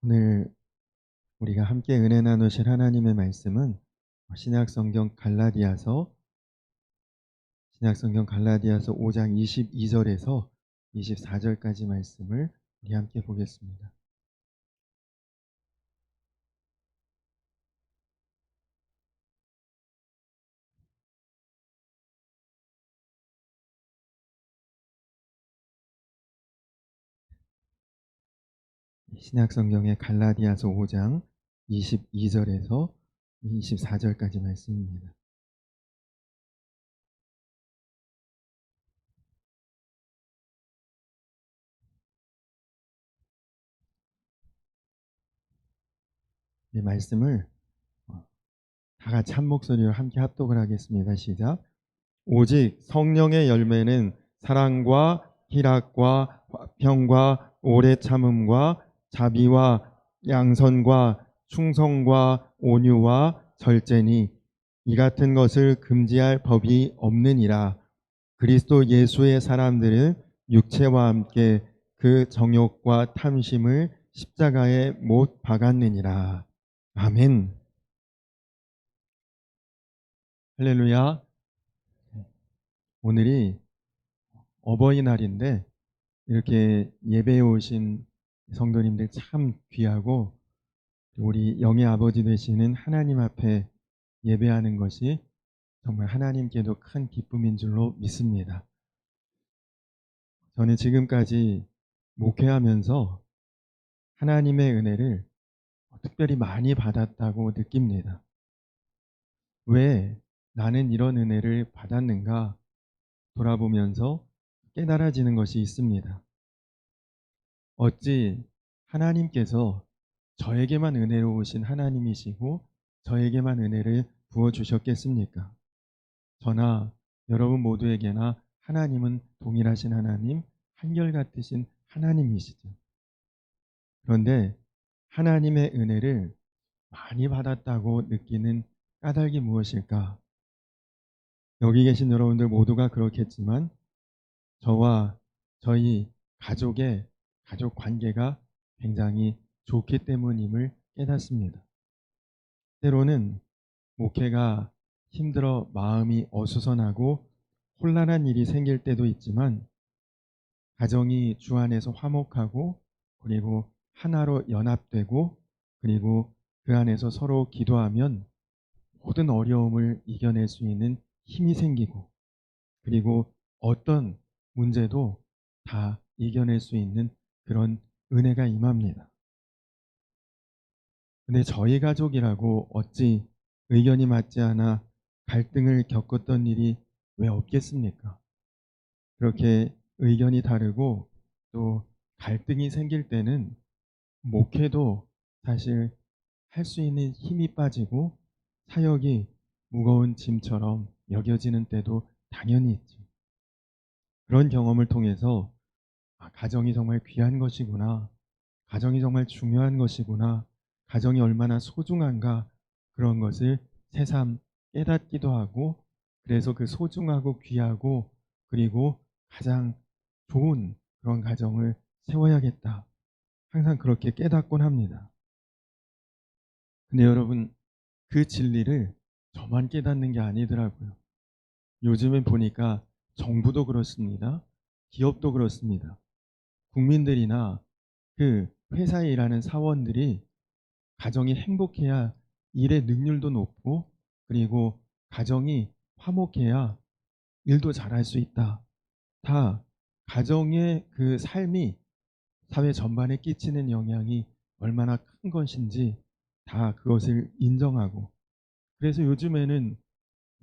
오늘 우리가 함께 은혜 나누실 하나님의 말씀은 신약성경 갈라디아서 5장 22절에서 24절까지 말씀을 우리 함께 보겠습니다. 신약성경의 갈라디아서 5장 22절에서 24절까지 말씀입니다. 이 말씀을 다 같이 한 목소리로 함께 합독을 하겠습니다. 시작. 오직 성령의 열매는 사랑과 희락과 화평과 오래 참음과 자비와 양선과 충성과 온유와 절제니 이 같은 것을 금지할 법이 없느니라. 그리스도 예수의 사람들은 육체와 함께 그 정욕과 탐심을 십자가에 못 박았느니라. 아멘. 할렐루야. 오늘이 어버이날인데 이렇게 예배에 오신 성도님들 참 귀하고, 우리 영의 아버지 되시는 하나님 앞에 예배하는 것이 정말 하나님께도 큰 기쁨인 줄로 믿습니다. 저는 지금까지 목회하면서 하나님의 은혜를 특별히 많이 받았다고 느낍니다. 왜 나는 이런 은혜를 받았는가 돌아보면서 깨달아지는 것이 있습니다. 어찌 하나님께서 저에게만 은혜로우신 하나님이시고 저에게만 은혜를 부어주셨겠습니까? 저나 여러분 모두에게나 하나님은 동일하신 하나님, 한결같으신 하나님이시죠. 그런데 하나님의 은혜를 많이 받았다고 느끼는 까닭이 무엇일까? 여기 계신 여러분들 모두가 그렇겠지만 저와 저희 가족의 가족 관계가 굉장히 좋기 때문임을 깨닫습니다. 때로는 목회가 힘들어 마음이 어수선하고 혼란한 일이 생길 때도 있지만, 가정이 주 안에서 화목하고 그리고 하나로 연합되고 그리고 그 안에서 서로 기도하면 모든 어려움을 이겨낼 수 있는 힘이 생기고, 그리고 어떤 문제도 다 이겨낼 수 있는 그런 은혜가 임합니다. 근데 저희 가족이라고 어찌 의견이 맞지 않아 갈등을 겪었던 일이 왜 없겠습니까? 그렇게 의견이 다르고 또 갈등이 생길 때는 목회도 사실 할 수 있는 힘이 빠지고 사역이 무거운 짐처럼 여겨지는 때도 당연히 있죠. 그런 경험을 통해서 가정이 정말 귀한 것이구나, 가정이 정말 중요한 것이구나, 가정이 얼마나 소중한가, 그런 것을 새삼 깨닫기도 하고, 그래서 그 소중하고 귀하고 그리고 가장 좋은 그런 가정을 세워야겠다, 항상 그렇게 깨닫곤 합니다. 근데 여러분, 그 진리를 저만 깨닫는 게 아니더라고요. 요즘에 보니까 정부도 그렇습니다. 기업도 그렇습니다. 국민들이나 그 회사에 일하는 사원들이 가정이 행복해야 일의 능률도 높고 그리고 가정이 화목해야 일도 잘할 수 있다. 다 가정의 그 삶이 사회 전반에 끼치는 영향이 얼마나 큰 것인지 다 그것을 인정하고, 그래서 요즘에는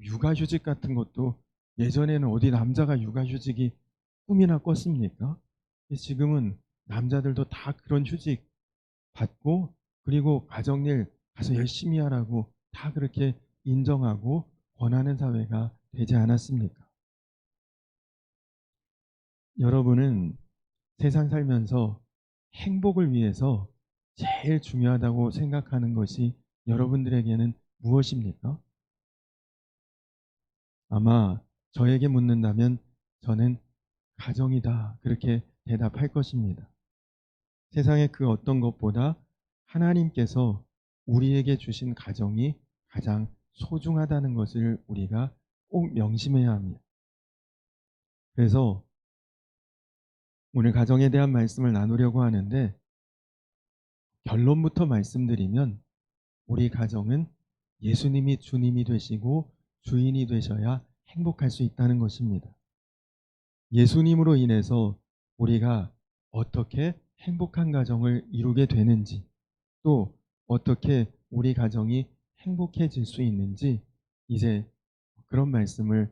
육아휴직 같은 것도, 예전에는 어디 남자가 육아휴직이 꿈이나 꿨습니까? 지금은 남자들도 다 그런 휴직 받고 그리고 가정일 가서 열심히 하라고 다 그렇게 인정하고 권하는 사회가 되지 않았습니까? 여러분은 세상 살면서 행복을 위해서 제일 중요하다고 생각하는 것이 여러분들에게는 무엇입니까? 아마 저에게 묻는다면 저는 가정이다, 그렇게 대답할 것입니다. 세상의 그 어떤 것보다 하나님께서 우리에게 주신 가정이 가장 소중하다는 것을 우리가 꼭 명심해야 합니다. 그래서 오늘 가정에 대한 말씀을 나누려고 하는데, 결론부터 말씀드리면 우리 가정은 예수님이 주님이 되시고 주인이 되셔야 행복할 수 있다는 것입니다. 예수님으로 인해서 우리가 어떻게 행복한 가정을 이루게 되는지, 또 어떻게 우리 가정이 행복해질 수 있는지, 이제 그런 말씀을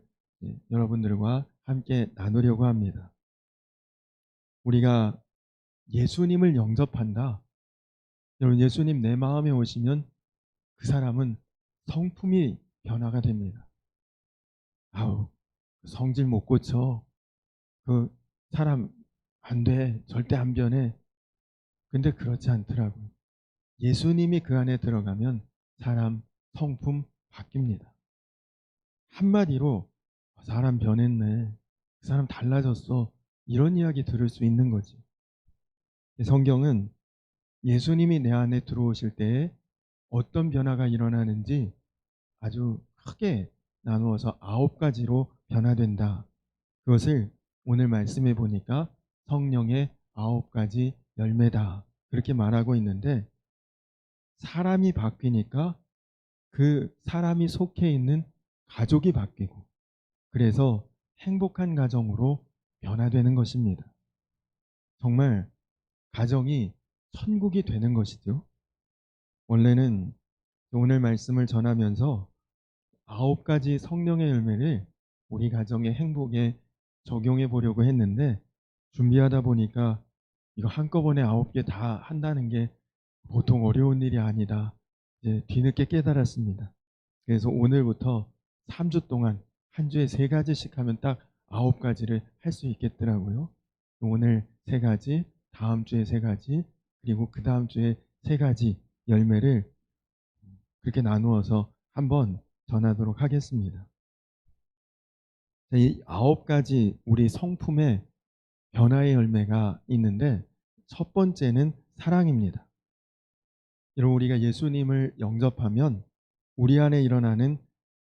여러분들과 함께 나누려고 합니다. 우리가 예수님을 영접한다. 여러분, 예수님 내 마음에 오시면 그 사람은 성품이 변화가 됩니다. 아우, 성질 못 고쳐. 그 사람 안 돼. 절대 안 변해. 근데 그렇지 않더라고요. 예수님이 그 안에 들어가면 사람 성품 바뀝니다. 한마디로 사람 변했네. 그 사람 달라졌어. 이런 이야기 들을 수 있는 거지. 성경은 예수님이 내 안에 들어오실 때에 어떤 변화가 일어나는지 아주 크게 나누어서 9가지로 변화된다. 그것을 오늘 말씀해 보니까 성령의 9가지 열매다. 그렇게 말하고 있는데, 사람이 바뀌니까 그 사람이 속해 있는 가족이 바뀌고, 그래서 행복한 가정으로 변화되는 것입니다. 정말 가정이 천국이 되는 것이죠. 원래는 오늘 말씀을 전하면서 9가지 성령의 열매를 우리 가정의 행복에 적용해 보려고 했는데, 준비하다 보니까 이거 한꺼번에 9개 다 한다는 게 보통 어려운 일이 아니다. 이제 뒤늦게 깨달았습니다. 그래서 오늘부터 3주 동안 한 주에 3가지씩 하면 딱 9가지를 할 수 있겠더라고요. 오늘 3가지, 다음 주에 3가지, 그리고 그 다음 주에 3가지 열매를 그렇게 나누어서 한번 전하도록 하겠습니다. 이 9가지 우리 성품의 변화의 열매가 있는데, 첫 번째는 사랑입니다. 여러분, 우리가 예수님을 영접하면 우리 안에 일어나는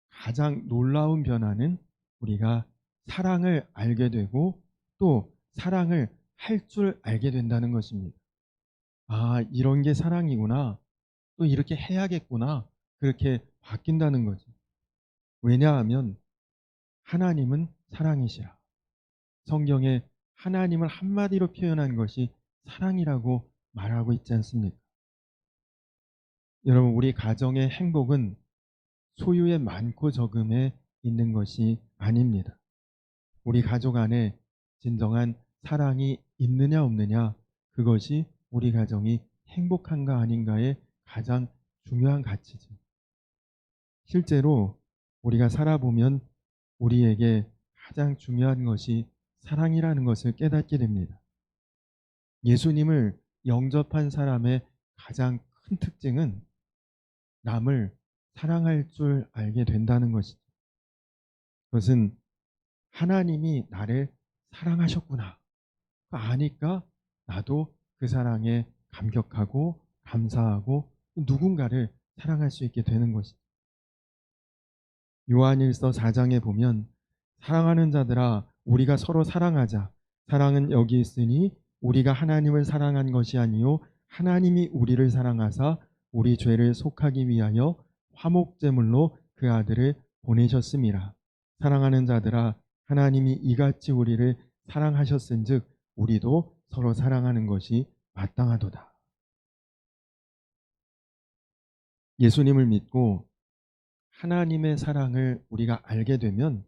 가장 놀라운 변화는 우리가 사랑을 알게 되고, 또 사랑을 할 줄 알게 된다는 것입니다. 아, 이런 게 사랑이구나. 또 이렇게 해야겠구나. 그렇게 바뀐다는 거죠. 왜냐하면 하나님은 사랑이시라. 성경에 하나님을 한마디로 표현한 것이 사랑이라고 말하고 있지 않습니까? 여러분, 우리 가정의 행복은 소유의 많고 적음에 있는 것이 아닙니다. 우리 가족 안에 진정한 사랑이 있느냐 없느냐, 그것이 우리 가정이 행복한가 아닌가의 가장 중요한 가치죠. 실제로 우리가 살아보면 우리에게 가장 중요한 것이 사랑이라는 것을 깨닫게 됩니다. 예수님을 영접한 사람의 가장 큰 특징은 남을 사랑할 줄 알게 된다는 것이죠. 그것은 하나님이 나를 사랑하셨구나 아니까 나도 그 사랑에 감격하고 감사하고 누군가를 사랑할 수 있게 되는 것이죠. 요한일서 4장에 보면, 사랑하는 자들아 우리가 서로 사랑하자. 사랑은 여기 있으니 우리가 하나님을 사랑한 것이 아니요 하나님이 우리를 사랑하사 우리 죄를 속하기 위하여 화목제물로 그 아들을 보내셨음이라. 사랑하는 자들아 하나님이 이같이 우리를 사랑하셨은즉 우리도 서로 사랑하는 것이 마땅하도다. 예수님을 믿고 하나님의 사랑을 우리가 알게 되면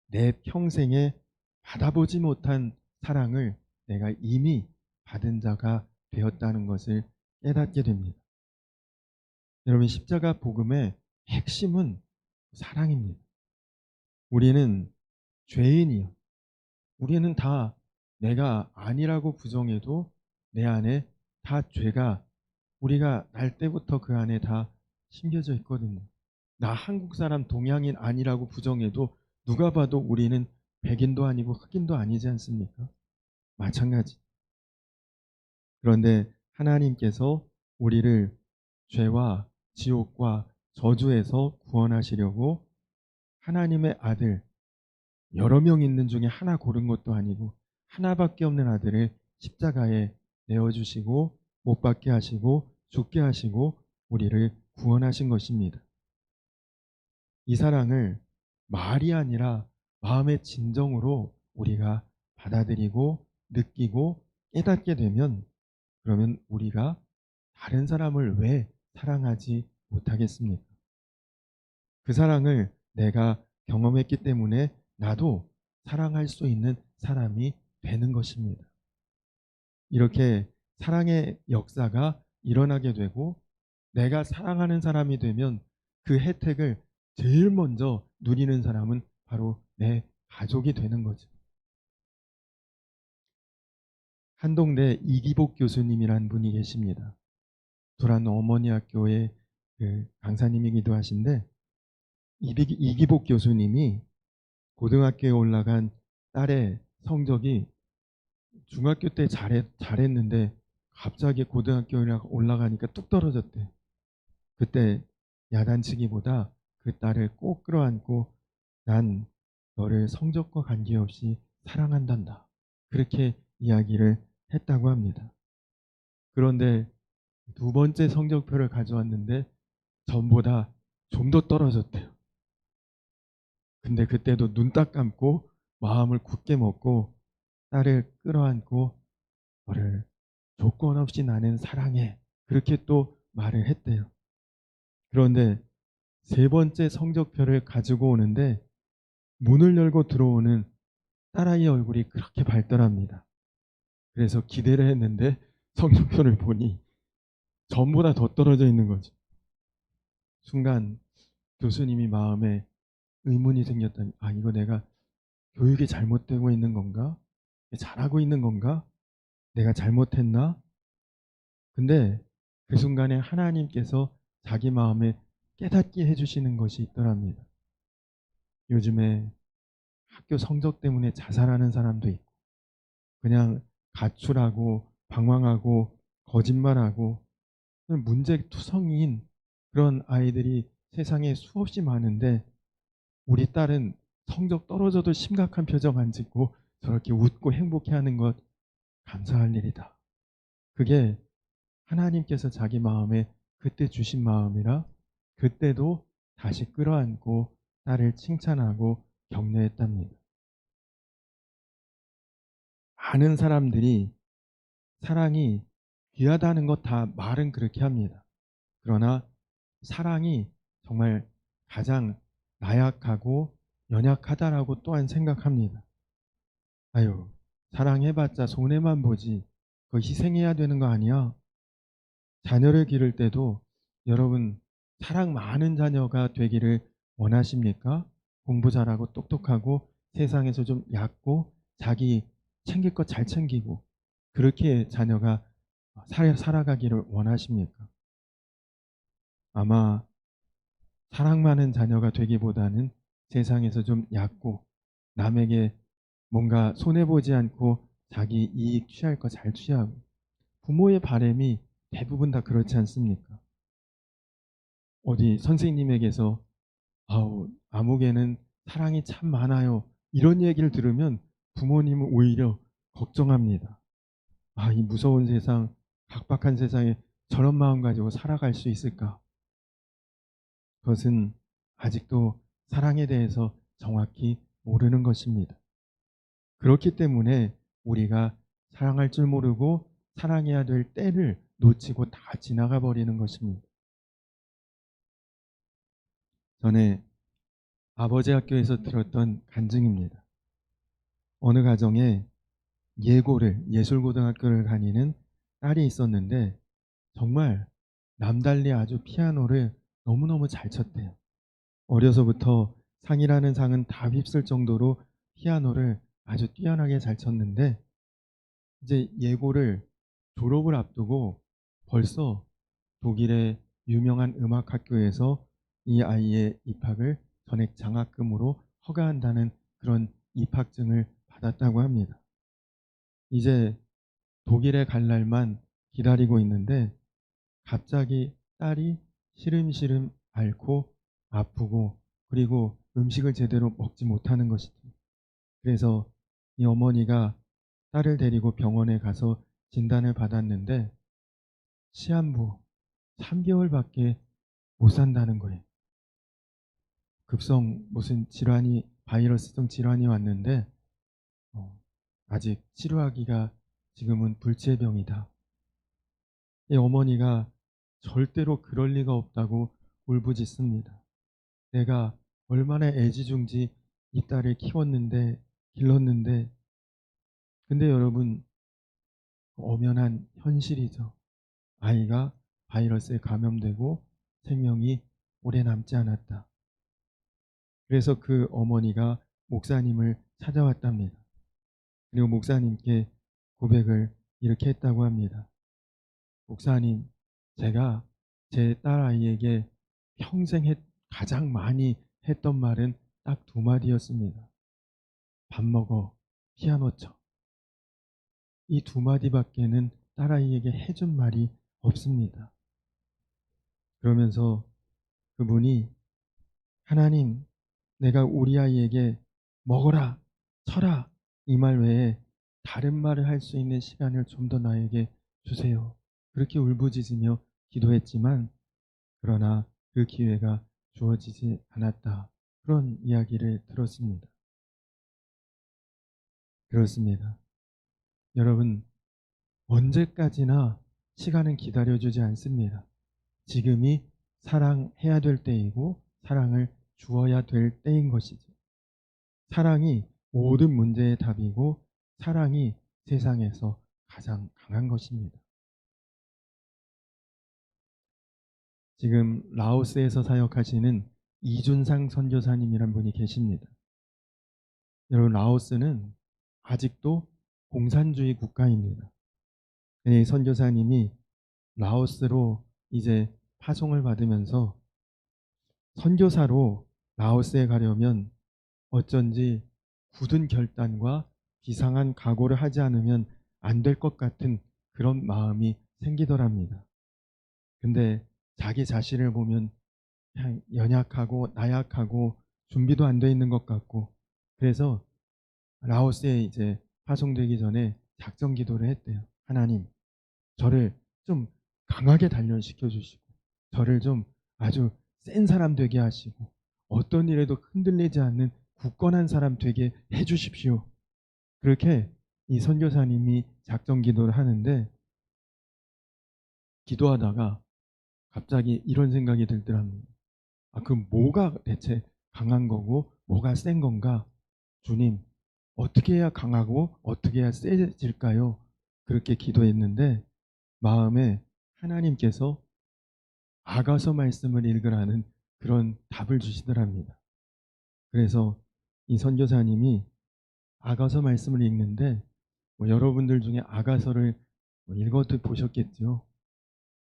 내 평생에 받아보지 못한 사랑을 내가 이미 받은 자가 되었다는 것을 깨닫게 됩니다. 여러분, 십자가 복음의 핵심은 사랑입니다. 우리는 죄인이요. 우리는 다 내가 아니라고 부정해도 내 안에 다 죄가, 우리가 날 때부터 그 안에 다 심겨져 있거든요. 나 한국 사람 동양인 아니라고 부정해도 누가 봐도 우리는 백인도 아니고 흑인도 아니지 않습니까? 마찬가지. 그런데 하나님께서 우리를 죄와 지옥과 저주에서 구원하시려고 하나님의 아들, 여러 명 있는 중에 하나 고른 것도 아니고 하나밖에 없는 아들을 십자가에 내어주시고 못 박게 하시고 죽게 하시고 우리를 구원하신 것입니다. 이 사랑을 말이 아니라 마음의 진정으로 우리가 받아들이고 느끼고 깨닫게 되면, 그러면 우리가 다른 사람을 왜 사랑하지 못하겠습니까? 그 사랑을 내가 경험했기 때문에 나도 사랑할 수 있는 사람이 되는 것입니다. 이렇게 사랑의 역사가 일어나게 되고 내가 사랑하는 사람이 되면 그 혜택을 제일 먼저 누리는 사람은 바로 내 가족이 되는 거죠. 한동대 이기복 교수님이란 분이 계십니다. 두란 어머니 학교의 그 강사님이기도 하신데, 이기복 교수님이 고등학교에 올라간 딸의 성적이 중학교 때 잘했는데 갑자기 고등학교에 올라가니까 뚝 떨어졌대. 그때 야단치기보다 그 딸을 꼭 끌어안고 난 너를 성적과 관계없이 사랑한단다, 그렇게 이야기를 했다고 합니다. 그런데 두 번째 성적표를 가져왔는데 전보다 좀 더 떨어졌대요. 근데 그때도 눈 딱 감고 마음을 굳게 먹고 딸을 끌어안고 너를 조건 없이 나는 사랑해, 그렇게 또 말을 했대요. 그런데 세 번째 성적표를 가지고 오는데 문을 열고 들어오는 딸아이 얼굴이 그렇게 밝더랍니다. 그래서 기대를 했는데 성적표를 보니 전보다 더 떨어져 있는 거죠. 순간 교수님이 마음에 의문이 생겼다니, 아, 이거 내가 교육이 잘못되고 있는 건가? 잘하고 있는 건가? 내가 잘못했나? 근데 그 순간에 하나님께서 자기 마음에 깨닫게 해주시는 것이 있더랍니다. 요즘에 학교 성적 때문에 자살하는 사람도 있고, 그냥 가출하고 방황하고 거짓말하고 문제투성이인 그런 아이들이 세상에 수없이 많은데, 우리 딸은 성적 떨어져도 심각한 표정 안 짓고 저렇게 웃고 행복해하는 것 감사할 일이다. 그게 하나님께서 자기 마음에 그때 주신 마음이라 그때도 다시 끌어안고 딸을 칭찬하고 격려했답니다. 많은 사람들이 사랑이 귀하다는 것 다 말은 그렇게 합니다. 그러나 사랑이 정말 가장 나약하고 연약하다라고 또한 생각합니다. 아유, 사랑해봤자 손해만 보지. 그거 희생해야 되는 거 아니야? 자녀를 기를 때도 여러분 사랑 많은 자녀가 되기를 원하십니까? 공부 잘하고 똑똑하고 세상에서 좀 얕고 자기 챙길 것 잘 챙기고 그렇게 자녀가 살아가기를 원하십니까? 아마 사랑 많은 자녀가 되기보다는 세상에서 좀 얕고 남에게 뭔가 손해보지 않고 자기 이익 취할 거 잘 취하고, 부모의 바람이 대부분 다 그렇지 않습니까? 어디 선생님에게서 아우 아무개는 사랑이 참 많아요, 이런 얘기를 들으면 부모님은 오히려 걱정합니다. 아, 이 무서운 세상, 각박한 세상에 저런 마음 가지고 살아갈 수 있을까? 그것은 아직도 사랑에 대해서 정확히 모르는 것입니다. 그렇기 때문에 우리가 사랑할 줄 모르고 사랑해야 될 때를 놓치고 다 지나가 버리는 것입니다. 전에 아버지 학교에서 들었던 간증입니다. 어느 가정에 예술고등학교를 다니는 딸이 있었는데 정말 남달리 아주 피아노를 너무너무 잘 쳤대요. 어려서부터 상이라는 상은 다 휩쓸 정도로 피아노를 아주 뛰어나게 잘 쳤는데, 이제 예고를 졸업을 앞두고 벌써 독일의 유명한 음악학교에서 이 아이의 입학을 전액 장학금으로 허가한다는 그런 입학증을 받았다고 합니다. 이제 독일에 갈 날만 기다리고 있는데 갑자기 딸이 시름시름 앓고 아프고 그리고 음식을 제대로 먹지 못하는 것이죠. 그래서 이 어머니가 딸을 데리고 병원에 가서 진단을 받았는데 시한부 3개월밖에 못 산다는 거예요. 급성 무슨 질환이 바이러스성 질환이 왔는데 아직 치료하기가 지금은 불치병이다. 이 어머니가 절대로 그럴 리가 없다고 울부짖습니다. 내가 얼마나 애지중지 이 딸을 키웠는데 길렀는데 근데 여러분 엄연한 현실이죠. 아이가 바이러스에 감염되고 생명이 오래 남지 않았다. 그래서 그 어머니가 목사님을 찾아왔답니다. 그리고 목사님께 고백을 이렇게 했다고 합니다. 목사님, 제가 제 딸아이에게 평생 가장 많이 했던 말은 딱 2마디였습니다. 밥 먹어, 피아노 쳐. 이 2마디밖에는 딸아이에게 해준 말이 없습니다. 그러면서 그분이 하나님, 내가 우리 아이에게 먹어라, 쳐라 이 말 외에 다른 말을 할 수 있는 시간을 좀 더 나에게 주세요. 그렇게 울부짖으며 기도했지만 그러나 그 기회가 주어지지 않았다. 그런 이야기를 들었습니다. 그렇습니다. 여러분, 언제까지나 시간은 기다려주지 않습니다. 지금이 사랑해야 될 때이고 사랑을 주어야 될 때인 것이죠. 사랑이 모든 문제의 답이고 사랑이 세상에서 가장 강한 것입니다. 지금 라오스에서 사역하시는 이준상 선교사님이란 분이 계십니다. 여러분, 라오스는 아직도 공산주의 국가입니다. 이 선교사님이 라오스로 이제 파송을 받으면서 선교사로 라오스에 가려면 어쩐지 굳은 결단과 비상한 각오를 하지 않으면 안 될 것 같은 그런 마음이 생기더랍니다. 근데 자기 자신을 보면 그냥 연약하고 나약하고 준비도 안 돼 있는 것 같고 그래서 라오스에 이제 파송되기 전에 작정 기도를 했대요. 하나님, 저를 좀 강하게 단련시켜 주시고 저를 좀 아주 센 사람 되게 하시고 어떤 일에도 흔들리지 않는 굳건한 사람 되게 해 주십시오. 그렇게 이 선교사님이 작정 기도를 하는데 기도하다가 갑자기 이런 생각이 들더랍니다. 그럼 뭐가 대체 강한 거고 뭐가 센 건가? 주님, 어떻게 해야 강하고 어떻게 해야 세질까요? 그렇게 기도했는데 마음에 하나님께서 아가서 말씀을 읽으라는 그런 답을 주시더랍니다. 그래서 이 선교사님이 아가서 말씀을 읽는데 여러분들 중에 아가서를 읽어도 보셨겠죠.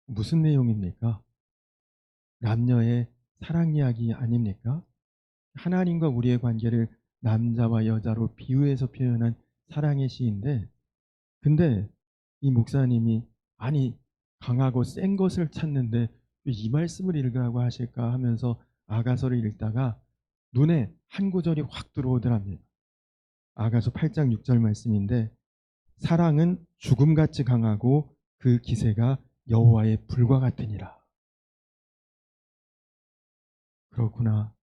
무슨 내용입니까? 남녀의 사랑 이야기 아닙니까? 하나님과 우리의 관계를 남자와 여자로 비유해서 표현한 사랑의 시인데 근데 이 목사님이 아니 강하고 센 것을 찾는데 왜 이 말씀을 읽으라고 하실까 하면서 아가서를 읽다가 눈에 한 구절이 확 들어오더랍니다. 아가서 8장 6절 말씀인데 사랑은 죽음같이 강하고 그 기세가 여호와의 불과 같으니라. 그렇구나.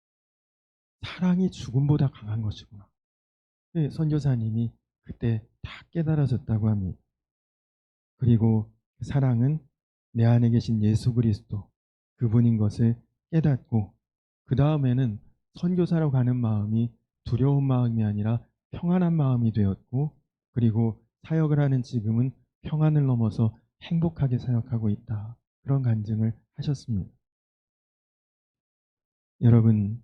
사랑이 죽음보다 강한 것이구나. 선교사님이 그때 다 깨달아졌다고 합니다. 그리고 사랑은 내 안에 계신 예수 그리스도 그분인 것을 깨닫고 그 다음에는 선교사로 가는 마음이 두려운 마음이 아니라 평안한 마음이 되었고 그리고 사역을 하는 지금은 평안을 넘어서 행복하게 사역하고 있다. 그런 간증을 하셨습니다. 여러분,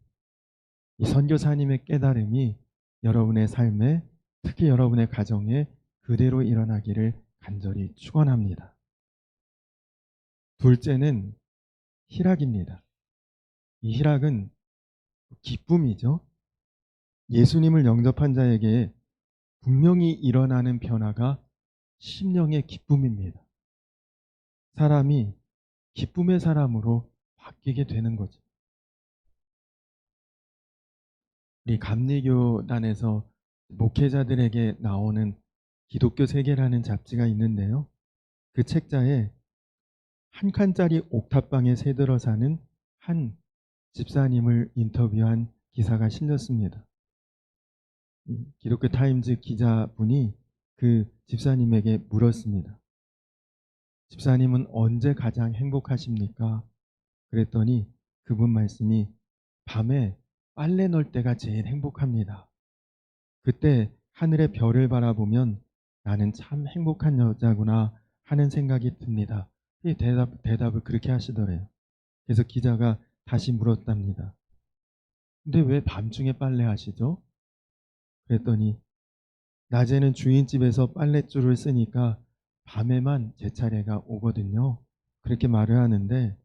이 선교사님의 깨달음이 여러분의 삶에 특히 여러분의 가정에 그대로 일어나기를 간절히 축원합니다. 둘째는 희락입니다. 이 희락은 기쁨이죠. 예수님을 영접한 자에게 분명히 일어나는 변화가 심령의 기쁨입니다. 사람이 기쁨의 사람으로 바뀌게 되는 거죠. 우리 감리교단에서 목회자들에게 나오는 기독교 세계라는 잡지가 있는데요. 그 책자에 한 칸짜리 옥탑방에 새들어 사는 한 집사님을 인터뷰한 기사가 실렸습니다. 기독교 타임즈 기자분이 그 집사님에게 물었습니다. 집사님은 언제 가장 행복하십니까? 그랬더니 그분 말씀이 밤에 빨래 넣을 때가 제일 행복합니다. 그때 하늘의 별을 바라보면 나는 참 행복한 여자구나 하는 생각이 듭니다. 이 대답을 그렇게 하시더래요. 그래서 기자가 다시 물었답니다. 근데 왜 밤중에 빨래하시죠? 그랬더니 낮에는 주인집에서 빨랫줄을 쓰니까 밤에만 제 차례가 오거든요. 그렇게 말을 하는데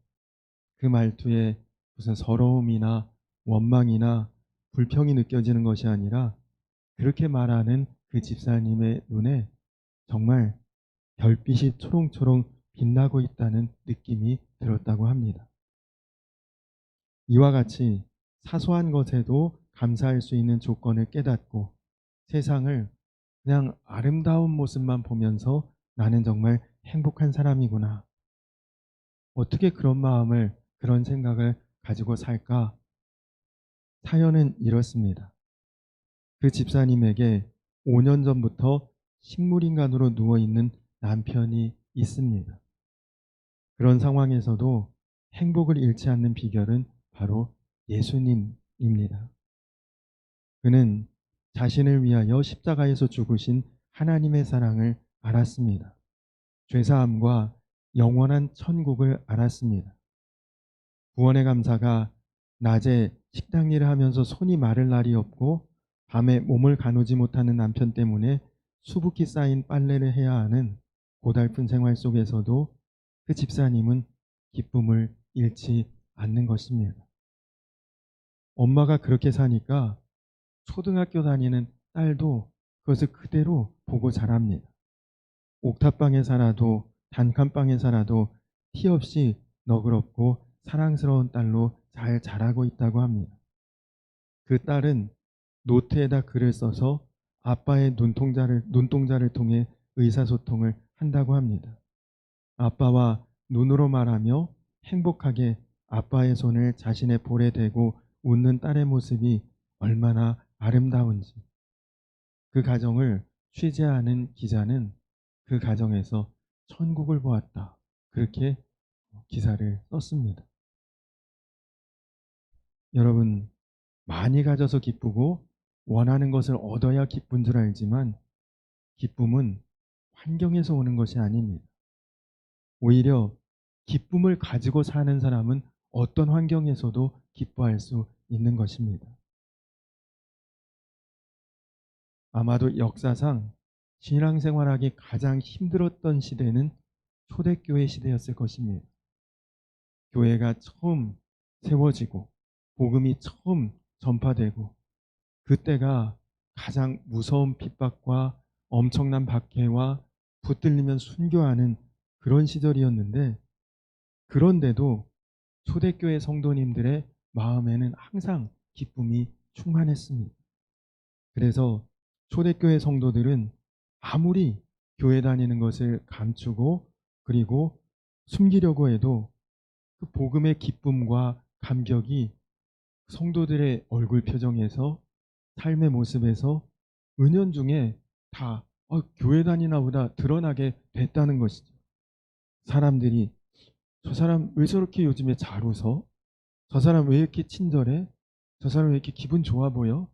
그 말투에 무슨 서러움이나 원망이나 불평이 느껴지는 것이 아니라 그렇게 말하는 그 집사님의 눈에 정말 별빛이 초롱초롱 빛나고 있다는 느낌이 들었다고 합니다. 이와 같이 사소한 것에도 감사할 수 있는 조건을 깨닫고 세상을 그냥 아름다운 모습만 보면서 나는 정말 행복한 사람이구나. 어떻게 그런 마음을, 그런 생각을 가지고 살까? 사연은 이렇습니다. 그 집사님에게 5년 전부터 식물인간으로 누워있는 남편이 있습니다. 그런 상황에서도 행복을 잃지 않는 비결은 바로 예수님입니다. 그는 자신을 위하여 십자가에서 죽으신 하나님의 사랑을 알았습니다. 죄사함과 영원한 천국을 알았습니다. 구원의 감사가 낮에 식당 일을 하면서 손이 마를 날이 없고 밤에 몸을 가누지 못하는 남편 때문에 수북히 쌓인 빨래를 해야 하는 고달픈 생활 속에서도 그 집사님은 기쁨을 잃지 않는 것입니다. 엄마가 그렇게 사니까 초등학교 다니는 딸도 그것을 그대로 보고 자랍니다. 옥탑방에 살아도 단칸방에 살아도 티 없이 너그럽고 사랑스러운 딸로 잘 자라고 있다고 합니다. 그 딸은 노트에다 글을 써서 아빠의 눈동자를 통해 의사소통을 한다고 합니다. 아빠와 눈으로 말하며 행복하게 아빠의 손을 자신의 볼에 대고 웃는 딸의 모습이 얼마나 아름다운지. 그 가정을 취재하는 기자는 그 가정에서 천국을 보았다. 그렇게 기사를 썼습니다. 여러분, 많이 가져서 기쁘고 원하는 것을 얻어야 기쁜 줄 알지만 기쁨은 환경에서 오는 것이 아닙니다. 오히려 기쁨을 가지고 사는 사람은 어떤 환경에서도 기뻐할 수 있는 것입니다. 아마도 역사상 신앙생활하기 가장 힘들었던 시대는 초대교회 시대였을 것입니다. 교회가 처음 세워지고 복음이 처음 전파되고 그때가 가장 무서운 핍박과 엄청난 박해와 붙들리면 순교하는 그런 시절이었는데 그런데도 초대교회 성도님들의 마음에는 항상 기쁨이 충만했습니다. 그래서 초대교회 성도들은 아무리 교회 다니는 것을 감추고 그리고 숨기려고 해도 그 복음의 기쁨과 감격이 성도들의 얼굴 표정에서 삶의 모습에서 은연중에 다 교회 다니나 보다 드러나게 됐다는 것이죠. 사람들이 저 사람 왜 저렇게 요즘에 잘 웃어? 저 사람 왜 이렇게 친절해? 저 사람 왜 이렇게 기분 좋아 보여?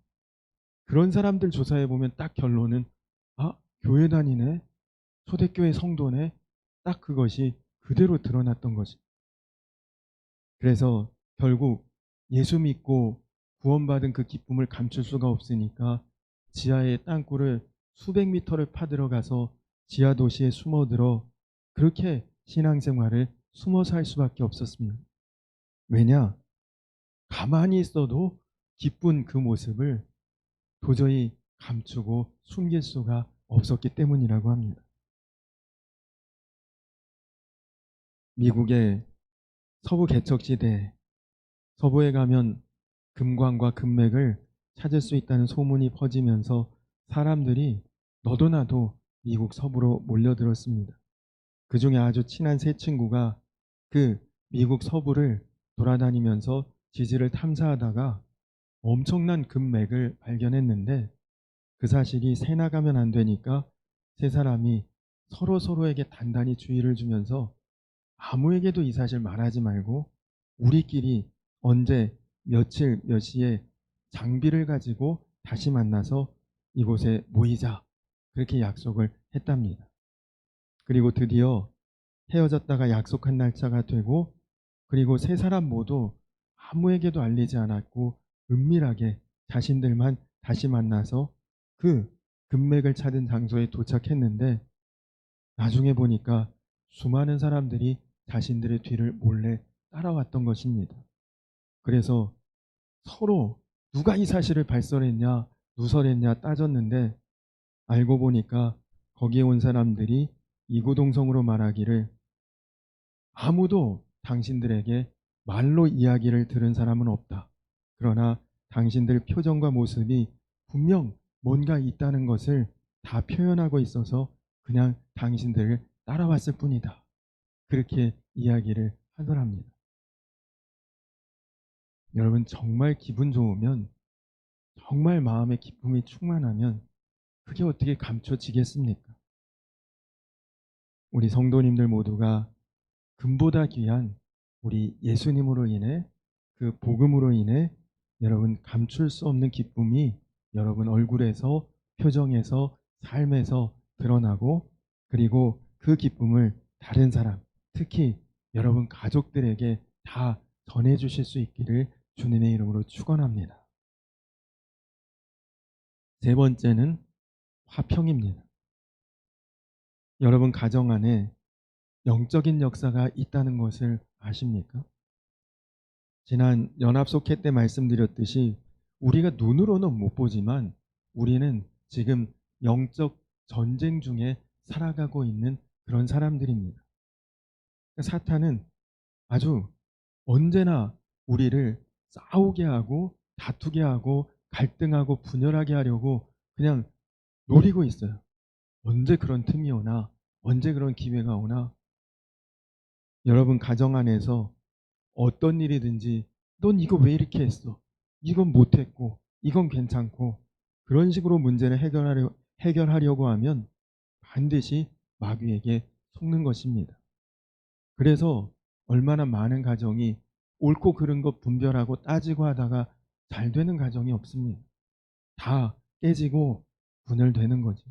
그런 사람들 조사해 보면 딱 결론은 교회 다니네, 초대교회 성도네, 딱 그것이 그대로 드러났던 것이. 그래서 결국 예수 믿고 구원받은 그 기쁨을 감출 수가 없으니까 지하의 땅굴을 수백 미터를 파들어가서 지하 도시에 숨어들어 그렇게 신앙생활을 숨어 살 수밖에 없었습니다. 왜냐? 가만히 있어도 기쁜 그 모습을 도저히 감추고 숨길 수가 없었기 때문이라고 합니다. 미국의 서부 개척시대에 서부에 가면 금광과 금맥을 찾을 수 있다는 소문이 퍼지면서 사람들이 너도 나도 미국 서부로 몰려들었습니다. 그 중에 아주 친한 세 친구가 그 미국 서부를 돌아다니면서 지지를 탐사하다가 엄청난 금맥을 발견했는데, 그 사실이 새 나가면 안 되니까 세 사람이 서로에게 단단히 주의를 주면서 아무에게도 이 사실 말하지 말고 우리끼리 언제 며칠 몇 시에 장비를 가지고 다시 만나서 이곳에 모이자, 그렇게 약속을 했답니다. 그리고 드디어 헤어졌다가 약속한 날짜가 되고, 그리고 세 사람 모두 아무에게도 알리지 않았고 은밀하게 자신들만 다시 만나서 그 금맥을 찾은 장소에 도착했는데, 나중에 보니까 수많은 사람들이 자신들의 뒤를 몰래 따라왔던 것입니다. 그래서 서로 누가 이 사실을 발설했냐 누설했냐 따졌는데, 알고 보니까 거기에 온 사람들이 이구동성으로 말하기를 아무도 당신들에게 말로 이야기를 들은 사람은 없다. 그러나 당신들 표정과 모습이 분명 뭔가 있다는 것을 다 표현하고 있어서 그냥 당신들을 따라왔을 뿐이다. 그렇게 이야기를 하더랍니다. 여러분, 정말 기분 좋으면, 정말 마음의 기쁨이 충만하면 그게 어떻게 감춰지겠습니까? 우리 성도님들 모두가 금보다 귀한 우리 예수님으로 인해, 그 복음으로 인해 여러분 감출 수 없는 기쁨이 여러분 얼굴에서, 표정에서, 삶에서 드러나고, 그리고 그 기쁨을 다른 사람, 특히 여러분 가족들에게 다 전해주실 수 있기를 주님의 이름으로 축원합니다. 세 번째는 화평입니다. 여러분 가정 안에 영적인 역사가 있다는 것을 아십니까? 지난 연합속회 때 말씀드렸듯이 우리가 눈으로는 못 보지만 우리는 지금 영적 전쟁 중에 살아가고 있는 그런 사람들입니다. 사탄은 아주 언제나 우리를 싸우게 하고 다투게 하고 갈등하고 분열하게 하려고 그냥 노리고 있어요. 언제 그런 틈이 오나, 언제 그런 기회가 오나. 여러분 가정 안에서 어떤 일이든지 넌 이거 왜 이렇게 했어? 이건 못했고, 이건 괜찮고, 그런 식으로 문제를 해결하려고 하면 반드시 마귀에게 속는 것입니다. 그래서 얼마나 많은 가정이 옳고 그른 것 분별하고 따지고 하다가 잘 되는 가정이 없습니다. 다 깨지고 분열되는 거죠.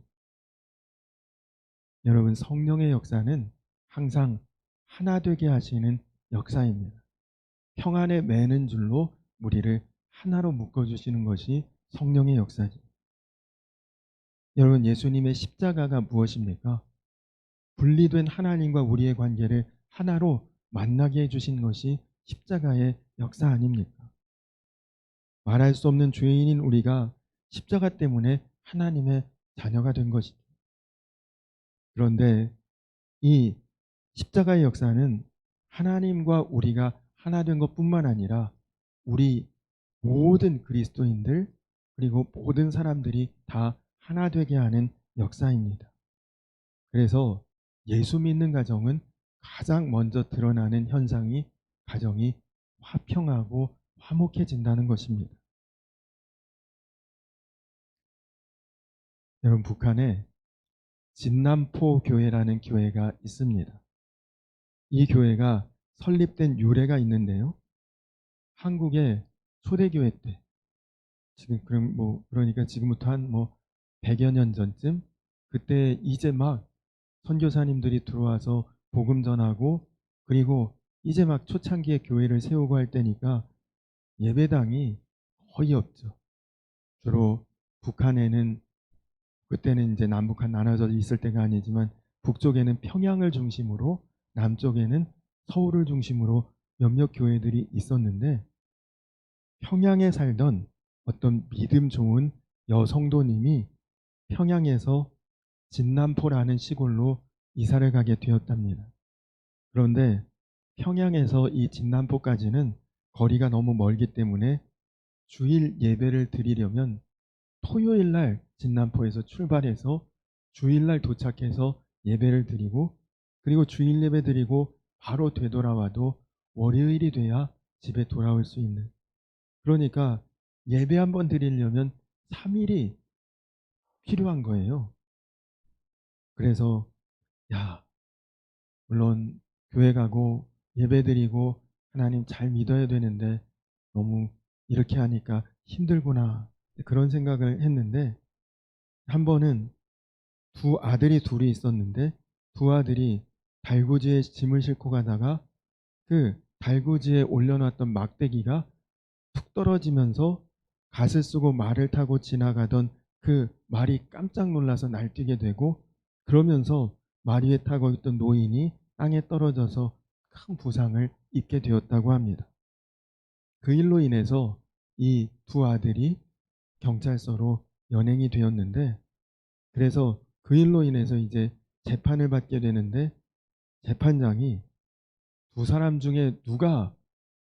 여러분, 성령의 역사는 항상 하나 되게 하시는 역사입니다. 평안에 매는 줄로 우리를 하나로 묶어주시는 것이 성령의 역사죠. 여러분, 예수님의 십자가가 무엇입니까? 분리된 하나님과 우리의 관계를 하나로 만나게 해주신 것이 십자가의 역사 아닙니까? 말할 수 없는 죄인인 우리가 십자가 때문에 하나님의 자녀가 된 것이죠. 그런데 이 십자가의 역사는 하나님과 우리가 하나 된 것뿐만 아니라 우리 모든 그리스도인들, 그리고 모든 사람들이 다 하나 되게 하는 역사입니다. 그래서 예수 믿는 가정은 가장 먼저 드러나는 현상이 가정이 화평하고 화목해진다는 것입니다. 여러분, 북한에 진남포 교회라는 교회가 있습니다. 이 교회가 설립된 유래가 있는데요. 한국의 초대교회 때, 지금 그러니까 지금부터 한 100여 년 전쯤, 그때 이제 막 선교사님들이 들어와서 복음 전하고, 그리고 이제 막 초창기에 교회를 세우고 할 때니까 예배당이 거의 없죠. 주로 북한에는, 그때는 이제 남북한 나눠져 있을 때가 아니지만 북쪽에는 평양을 중심으로, 남쪽에는 서울을 중심으로 몇몇 교회들이 있었는데, 평양에 살던 어떤 믿음 좋은 여성도님이 평양에서 진남포라는 시골로 이사를 가게 되었답니다. 그런데 평양에서 이 진남포까지는 거리가 너무 멀기 때문에 주일 예배를 드리려면 토요일 날 진남포에서 출발해서 주일 날 도착해서 예배를 드리고, 그리고 주일 예배 드리고 바로 되돌아와도 월요일이 돼야 집에 돌아올 수 있는, 그러니까 예배 한번 드리려면 3일이 필요한 거예요. 그래서 야, 물론 교회 가고 예배 드리고 하나님 잘 믿어야 되는데 너무 이렇게 하니까 힘들구나, 그런 생각을 했는데, 한 번은 두 아들이 둘이 있었는데 두 아들이 달구지에 짐을 싣고 가다가 그 달구지에 올려놨던 막대기가 툭 떨어지면서 갓을 쓰고 말을 타고 지나가던 그 말이 깜짝 놀라서 날뛰게 되고, 그러면서 말 위에 타고 있던 노인이 땅에 떨어져서 큰 부상을 입게 되었다고 합니다. 그 일로 인해서 이 두 아들이 경찰서로 연행이 되었는데, 그래서 그 일로 인해서 이제 재판을 받게 되는데, 재판장이 두 사람 중에 누가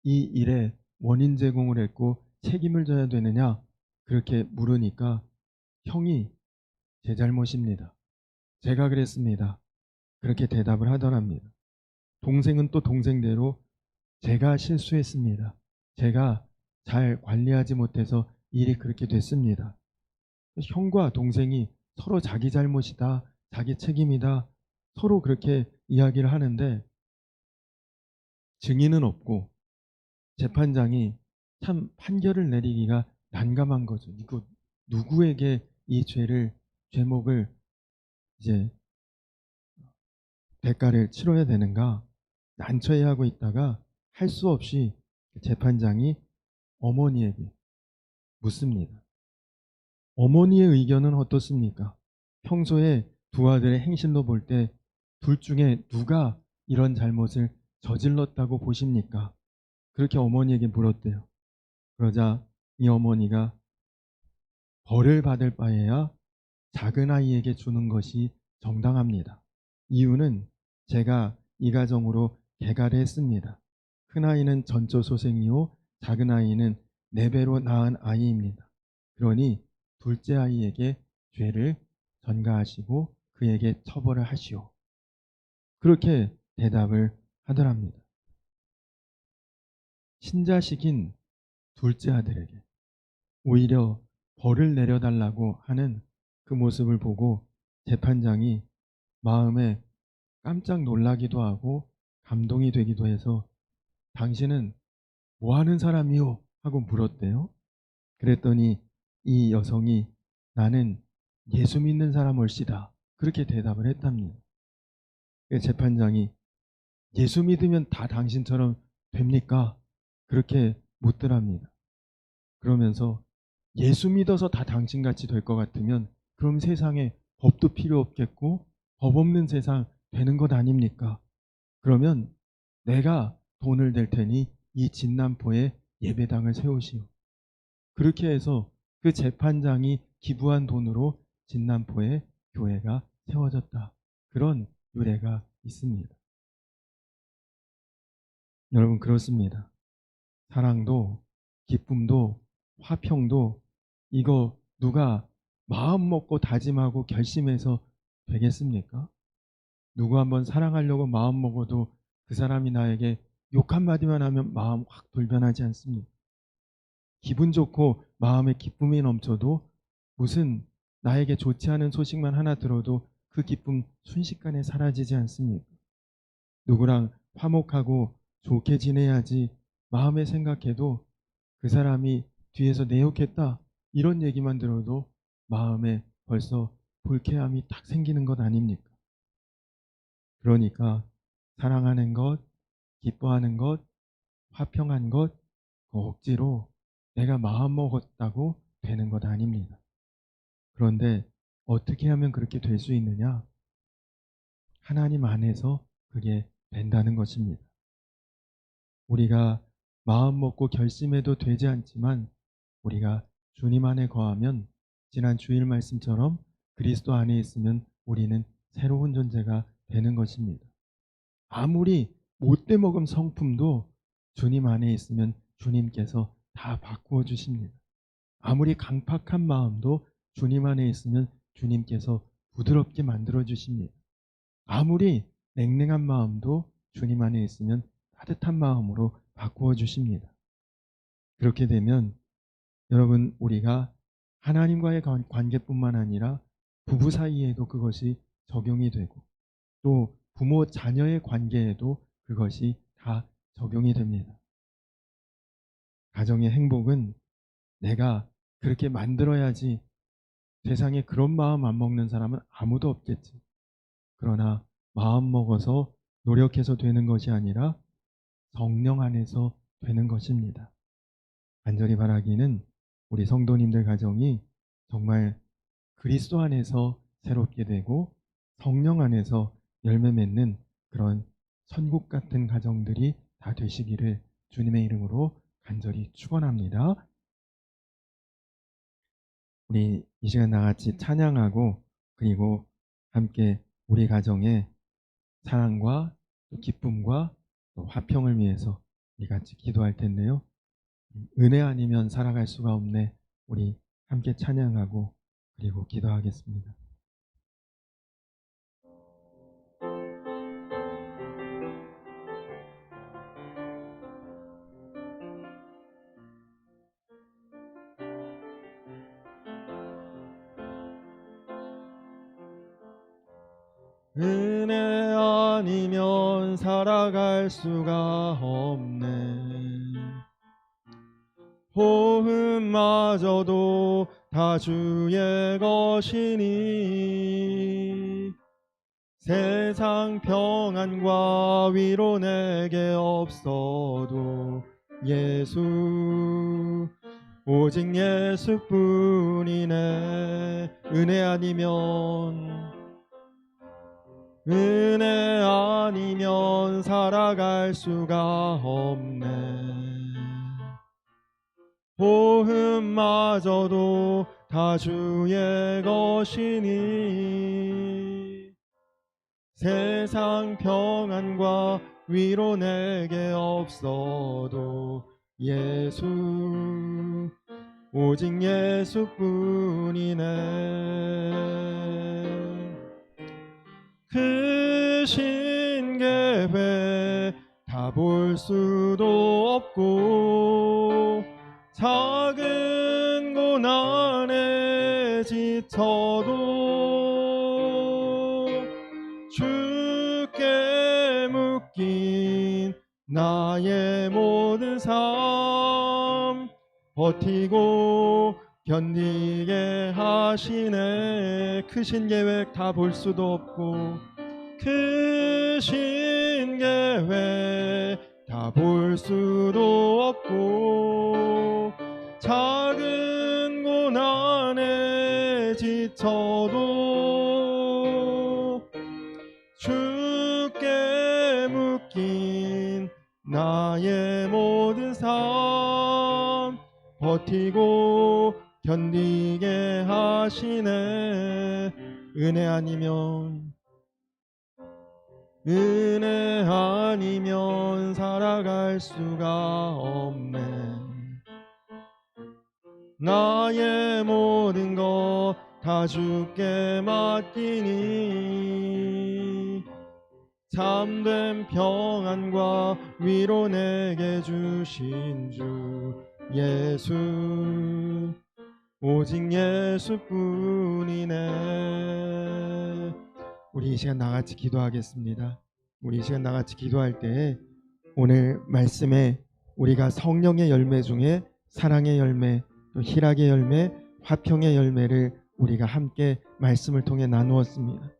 이 일에 원인 제공을 했고 책임을 져야 되느냐 그렇게 물으니까 형이 제 잘못입니다, 제가 그랬습니다, 그렇게 대답을 하더랍니다. 동생은 또 동생대로 제가 실수했습니다, 제가 잘 관리하지 못해서 일이 그렇게 됐습니다. 형과 동생이 서로 자기 잘못이다, 자기 책임이다, 서로 그렇게 이야기를 하는데 증인은 없고 재판장이 참 판결을 내리기가 난감한 거죠. 이거 누구에게 이 죄목을 이제 대가를 치러야 되는가 난처해하고 있다가 할 수 없이 재판장이 어머니에게 묻습니다. 어머니의 의견은 어떻습니까? 평소에 두 아들의 행실로 볼 때 둘 중에 누가 이런 잘못을 저질렀다고 보십니까? 그렇게 어머니에게 물었대요. 그러자 이 어머니가 벌을 받을 바에야 작은 아이에게 주는 것이 정당합니다. 이유는 제가 이 가정으로 개가를 했습니다. 큰 아이는 전초소생이요 작은 아이는 4배로 낳은 아이입니다. 그러니 둘째 아이에게 죄를 전가하시고 그에게 처벌을 하시오, 그렇게 대답을 하더랍니다. 친자식인 둘째 아들에게 오히려 벌을 내려달라고 하는 그 모습을 보고 재판장이 마음에 깜짝 놀라기도 하고 감동이 되기도 해서 당신은 뭐 하는 사람이요? 하고 물었대요. 그랬더니 이 여성이 나는 예수 믿는 사람 올시다, 그렇게 대답을 했답니다. 재판장이 예수 믿으면 다 당신처럼 됩니까? 그렇게 묻더랍니다. 그러면서 예수 믿어서 다 당신같이 될 것 같으면 그럼 세상에 법도 필요 없겠고 법 없는 세상 되는 것 아닙니까? 그러면 내가 돈을 댈 테니 이 진남포에 예배당을 세우시오. 그렇게 해서 그 재판장이 기부한 돈으로 진남포에 교회가 세워졌다, 그런 유래가 있습니다. 여러분, 그렇습니다. 사랑도 기쁨도 화평도 이거 누가 마음 먹고 다짐하고 결심해서 되겠습니까? 누구 한번 사랑하려고 마음 먹어도 그 사람이 나에게 욕 한마디만 하면 마음 확 돌변하지 않습니까? 기분 좋고 마음에 기쁨이 넘쳐도 무슨 나에게 좋지 않은 소식만 하나 들어도 그 기쁨 순식간에 사라지지 않습니까? 누구랑 화목하고 좋게 지내야지 마음에 생각해도 그 사람이 뒤에서 내 욕했다 이런 얘기만 들어도 마음에 벌써 불쾌함이 딱 생기는 것 아닙니까? 그러니까 사랑하는 것, 기뻐하는 것, 화평한 것, 그 억지로 내가 마음먹었다고 되는 것 아닙니다. 그런데 어떻게 하면 그렇게 될 수 있느냐? 하나님 안에서 그게 된다는 것입니다. 우리가 마음먹고 결심해도 되지 않지만 우리가 주님 안에 거하면 지난 주일 말씀처럼 그리스도 안에 있으면 우리는 새로운 존재가 되는 것입니다. 아무리 못돼 먹은 성품도 주님 안에 있으면 주님께서 다 바꾸어 주십니다. 아무리 강팍한 마음도 주님 안에 있으면 주님께서 부드럽게 만들어 주십니다. 아무리 냉랭한 마음도 주님 안에 있으면 따뜻한 마음으로 바꾸어 주십니다. 그렇게 되면 여러분, 우리가 하나님과의 관계뿐만 아니라 부부 사이에도 그것이 적용이 되고, 또 부모 자녀의 관계에도 그것이 다 적용이 됩니다. 가정의 행복은 내가 그렇게 만들어야지, 세상에 그런 마음 안 먹는 사람은 아무도 없겠지. 그러나 마음 먹어서 노력해서 되는 것이 아니라 성령 안에서 되는 것입니다. 간절히 바라기는 우리 성도님들 가정이 정말 그리스도 안에서 새롭게 되고 성령 안에서 열매 맺는 그런 천국 같은 가정들이 다 되시기를 주님의 이름으로 간절히 축원합니다. 우리 이 시간 나같이 찬양하고, 그리고 함께 우리 가정의 사랑과 또 기쁨과 또 화평을 위해서 우리 같이 기도할 텐데요. 은혜 아니면 살아갈 수가 없네. 우리 함께 찬양하고 그리고 기도하겠습니다. 은혜 아니면 살아갈 수가 없네. 호흡마저도 다 주의 것이니 세상 평안과 위로 내게 없어도 예수, 오직 예수뿐이네. 은혜 아니면 살아갈 수가 없네. 호흡마저도 다 주의 것이니 세상 평안과 위로 내게 없어도 예수, 오직 예수뿐이네. 크신 계획 다 볼 수도 없고 작은 고난에 지쳐도 주께 묶인 나의 모든 삶 버티고 견디게 하시네. 크신 계획 다 볼 수도 없고 크신 계획 다 볼 수도 없고 작은 고난에 지쳐도 주께 묶인 나의 모든 삶 버티고 견디게 하시네. 은혜 아니면 살아갈 수가 없네. 나의 모든 것 다 주께 맡기니 참된 평안과 위로 내게 주신 주 예수, 오직 예수뿐이네. 우리 이 시간 나같이 기도하겠습니다. 우리 이 시간 나같이 기도할 때 오늘 말씀에 우리가 성령의 열매 중에 사랑의 열매, 또 희락의 열매, 화평의 열매를 우리가 함께 말씀을 통해 나누었습니다.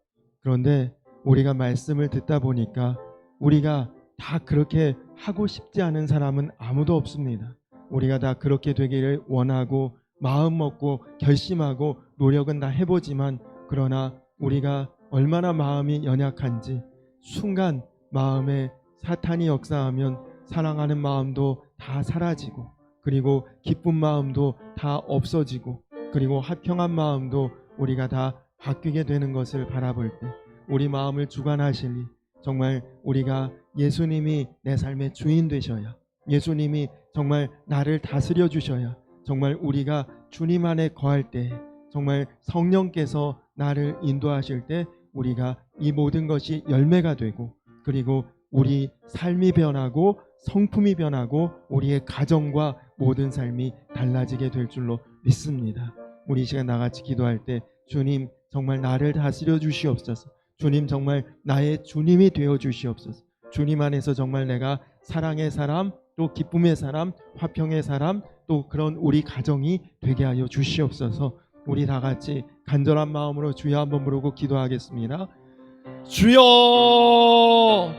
그런데 우리가 말씀을 듣다 보니까 우리가 다 그렇게 하고 싶지 않은 사람은 아무도 없습니다. 우리가 다 그렇게 되기를 원하고 마음 먹고 결심하고 노력은 다 해보지만, 그러나 우리가 얼마나 마음이 연약한지 순간 마음에 사탄이 역사하면 사랑하는 마음도 다 사라지고, 그리고 기쁜 마음도 다 없어지고, 그리고 화평한 마음도 우리가 다 바뀌게 되는 것을 바라볼 때 우리 마음을 주관하시니 정말 우리가 예수님이 내 삶의 주인 되셔야, 예수님이 정말 나를 다스려 주셔야, 정말 우리가 주님 안에 거할 때, 정말 성령께서 나를 인도하실 때 우리가 이 모든 것이 열매가 되고, 그리고 우리 삶이 변하고 성품이 변하고 우리의 가정과 모든 삶이 달라지게 될 줄로 믿습니다. 우리 이 시간 나같이 기도할 때 주님 정말 나를 다스려 주시옵소서. 주님 정말 나의 주님이 되어 주시옵소서. 주님 안에서 정말 내가 사랑의 사람, 또 기쁨의 사람, 화평의 사람, 또 그런 우리 가정이 되게 하여 주시옵소서. 우리 다 같이 간절한 마음으로 주여 한번 부르고 기도하겠습니다. 주여!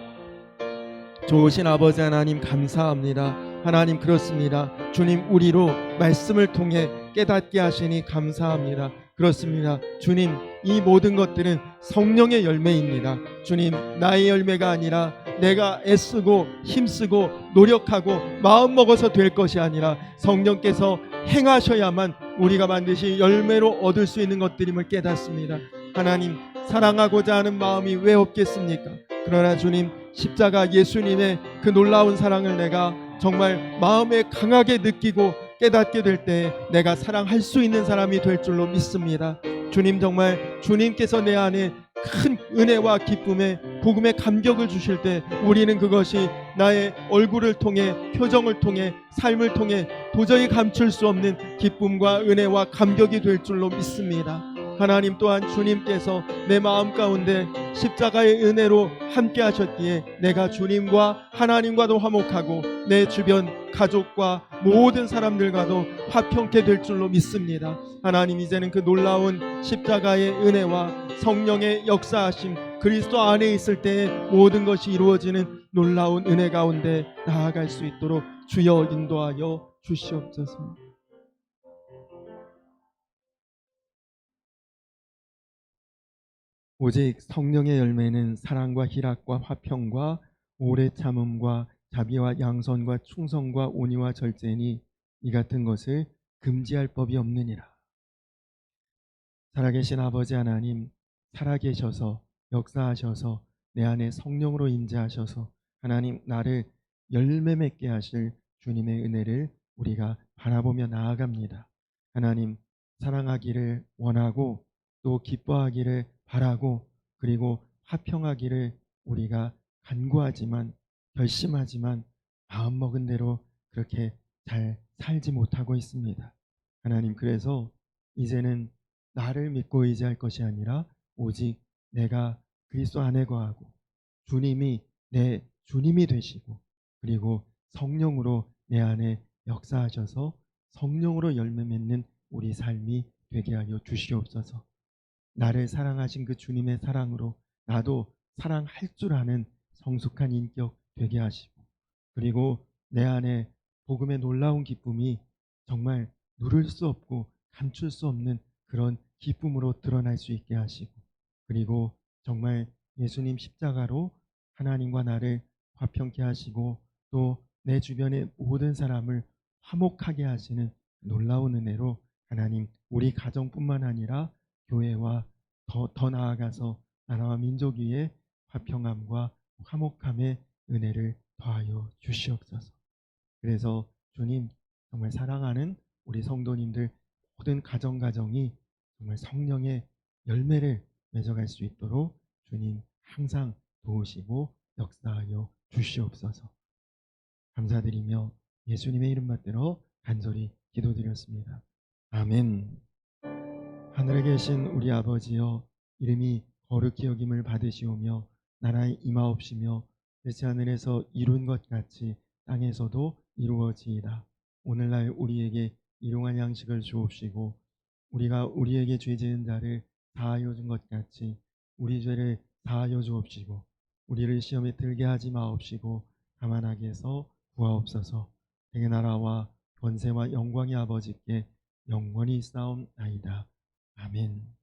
좋으신 아버지 하나님 감사합니다. 하나님 그렇습니다. 주님 우리로 말씀을 통해 깨닫게 하시니 감사합니다. 그렇습니다. 주님 이 모든 것들은 성령의 열매입니다. 주님 나의 열매가 아니라 내가 애쓰고 힘쓰고 노력하고 마음먹어서 될 것이 아니라 성령께서 행하셔야만 우리가 반드시 열매로 얻을 수 있는 것들임을 깨닫습니다. 하나님 사랑하고자 하는 마음이 왜 없겠습니까? 그러나 주님 십자가 예수님의 그 놀라운 사랑을 내가 정말 마음에 강하게 느끼고 깨닫게 될 때 내가 사랑할 수 있는 사람이 될 줄로 믿습니다. 주님 정말 주님께서 내 안에 큰 은혜와 기쁨의 복음의 감격을 주실 때 우리는 그것이 나의 얼굴을 통해 표정을 통해 삶을 통해 도저히 감출 수 없는 기쁨과 은혜와 감격이 될 줄로 믿습니다. 하나님 또한 주님께서 내 마음 가운데 십자가의 은혜로 함께 하셨기에 내가 주님과 하나님과도 화목하고 내 주변 가족과 모든 사람들과도 화평케 될 줄로 믿습니다. 하나님 이제는 그 놀라운 십자가의 은혜와 성령의 역사하심 그리스도 안에 있을 때에 모든 것이 이루어지는 놀라운 은혜 가운데 나아갈 수 있도록 주여 인도하여 주시옵소서. 오직 성령의 열매는 사랑과 희락과 화평과 오래 참음과 자비와 양선과 충성과 온유와 절제니 이 같은 것을 금지할 법이 없느니라. 살아계신 아버지 하나님, 살아계셔서 역사하셔서 내 안에 성령으로 임재하셔서 하나님 나를 열매 맺게 하실 주님의 은혜를 우리가 바라보며 나아갑니다. 하나님 사랑하기를 원하고 또 기뻐하기를 바라고 그리고 화평하기를 우리가 간구하지만 결심하지만 마음먹은 대로 그렇게 잘 살지 못하고 있습니다. 하나님 그래서 이제는 나를 믿고 의지할 것이 아니라 오직 내가 그리스도 안에 거하고 주님이 내 주님이 되시고 그리고 성령으로 내 안에 역사하셔서 성령으로 열매 맺는 우리 삶이 되게 하여 주시옵소서. 나를 사랑하신 그 주님의 사랑으로 나도 사랑할 줄 아는 성숙한 인격 되게 하시고 그리고 내 안에 복음의 놀라운 기쁨이 정말 누를 수 없고 감출 수 없는 그런 기쁨으로 드러날 수 있게 하시고 그리고 정말 예수님 십자가로 하나님과 나를 화평케 하시고 또 내 주변의 모든 사람을 화목하게 하시는 놀라운 은혜로 하나님 우리 가정뿐만 아니라 교회와 더 나아가서 나라와 민족 위에 화평함과 화목함의 은혜를 더하여 주시옵소서. 그래서 주님 정말 사랑하는 우리 성도님들 모든 가정이 정말 성령의 열매를 맺어갈 수 있도록 주님 항상 도우시고 역사하여 주시옵소서. 감사드리며 예수님의 이름 받들어 간절히 기도드렸습니다. 아멘. 하늘에 계신 우리 아버지여 이름이 거룩히 여김을 받으시오며 나라의 임하옵시며 뜻이 하늘에서 이룬 것 같이 땅에서도 이루어지이다. 오늘날 우리에게 일용할 양식을 주옵시고 우리가 우리에게 죄 지은 자를 사하여 준 것 같이 우리 죄를 사하여 주옵시고 우리를 시험에 들게 하지 마옵시고 가만하게 해서 구하옵소서. 대개 나라와 권세와 영광의 아버지께 영원히 싸움나이다. 아멘.